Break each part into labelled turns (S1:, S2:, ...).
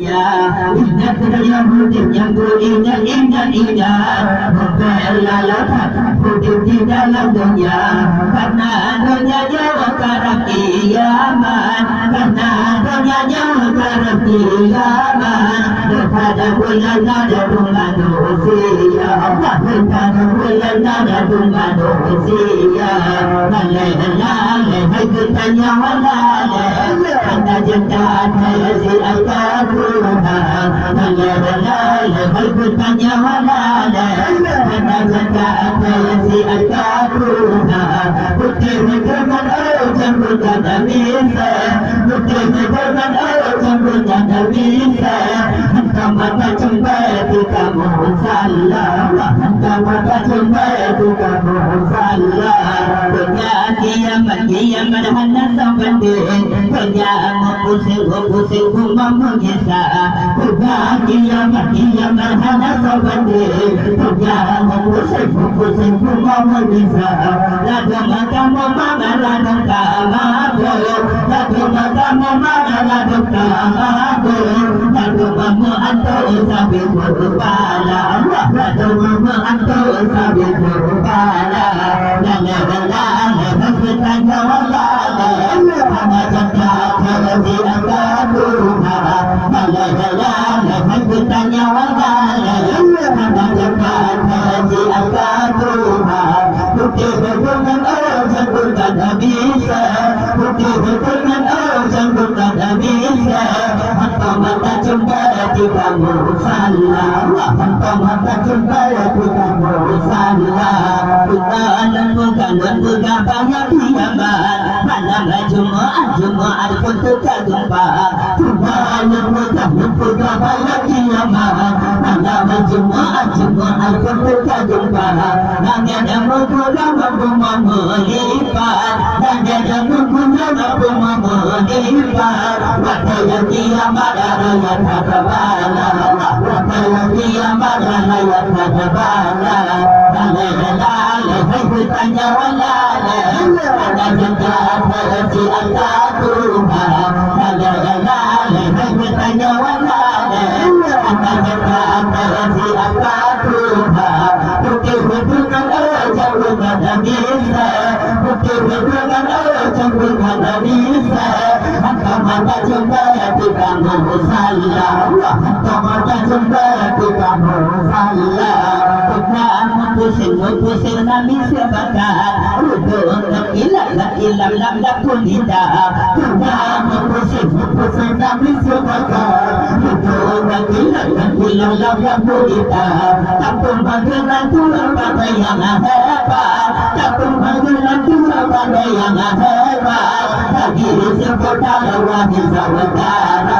S1: dunia. Ingat yang hidup yang ingat membela hidup di dalam dunia. Karena dunia sekarang kiamat, karena dunia sekarang kiamat. Daripada bulan ada manusia, daripada bulan ada manusia. Lalai hai bertanya walale, anda jangan si al-Qur'an. Lalai hai bertanya walale, anda jangan si al-Qur'an. Putih dengan campur dan bisa, putih dengan campur dan bisa. Mata cembai tu kamu salah, mata cembai tu kamu salah. Punya kiamat hendak sampai, punya pusing kumam menyesal. Punya kiamat hendak sampai, punya pusing kumam menyesal. Lagu kamu mana lagu kamu, lagu kamu mana lagu kamu, lagu kamu antum sambil berbala, lagu antum sambil berbala. La bertanya walala, hanya janda tersi angkatuna. La bertanya walala, hanya janda tersi angkatuna. Putih dengan janggut dan bisa, putih dengan janggut dan bisa. Hantar mata jumpa di kamu salah, hantar mata jumpa di kamu salah. Kita bukan banyak kiamat, malam Jumaat pun terjumpa. Kita bukan banyak kiamat, malam Jumaat pun terjumpa. Langit yang menggulang melipat, langit yang menggulang melipat. Waktu yang kiamat raya tak bala, waktu yang kiamat raya tak bala. Hai bertanya walala, anda jangan tersi al-Qur'an. Hai bertanya walala, anda jangan tersi al-Qur'an. Putih dengan janggut dan bisa, putih dengan janggut dan bisa. Hantar mata jumpa di kamu salah, hantar mata jumpa di kamu salah. Pusing nami sebakat, ruduk ilam lam kulita. Pusing nami sebakat, ruduk ilam lam kulita. Kampung Magelang tu pada yang hebat, kampung Magelang tu pada yang hebat. Lagi disebut ada wahid saudara,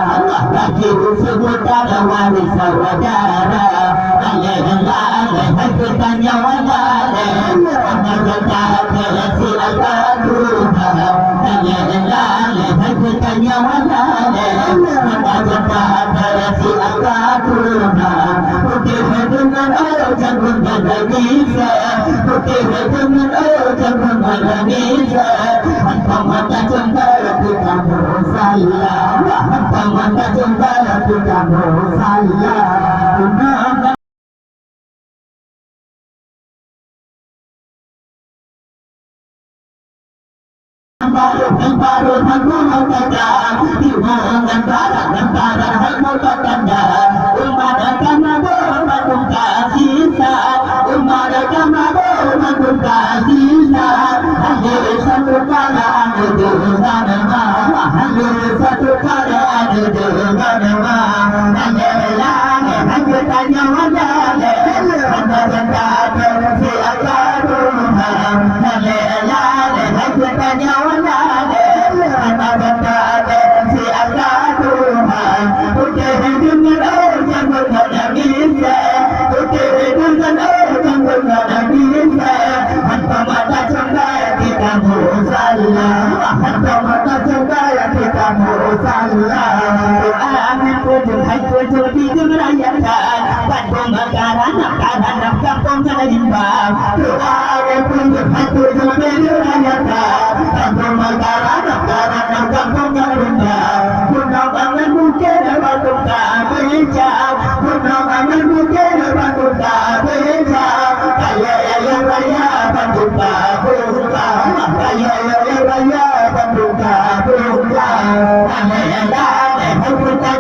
S1: lagi disebut ada wahid saudara. Hai bertanya walale, anda jangan tersi al-Qur'an. Hai bertanya walale, anda jangan tersi al-Qur'an. Putih dengan janggut dan bisa, putih dengan janggut dan bisa. Hantar mata jumpa di kamu salah, hantar mata jumpa di kamu salah. Baru aku mau kata, dimangan barat aku mau kata. Umat agama bermakhluk kasisa, umat agama bermakhluk kasisa. Hadir satu kala ada dengan nama, hadir satu kala ada dengan nama. Hanya tanya walale, anda jangan tersi al-Qur'an. Hanya tanya walale, anda jangan tersi al-Qur'an. Putih dengan janggut dan bisa, putih dengan janggut dan bisa. Hantar mata cembai di kamu salah, hantar mata cembai di kamu salah. Amin pujung di merayakan, bantu makanan kampung kalimbang. Amin pujung di merayakan, bantu makanan kampung kalimbang. Punau bangun mungkin waktu raya pambuka buka raya raya pambuka buka ame anda me pambuka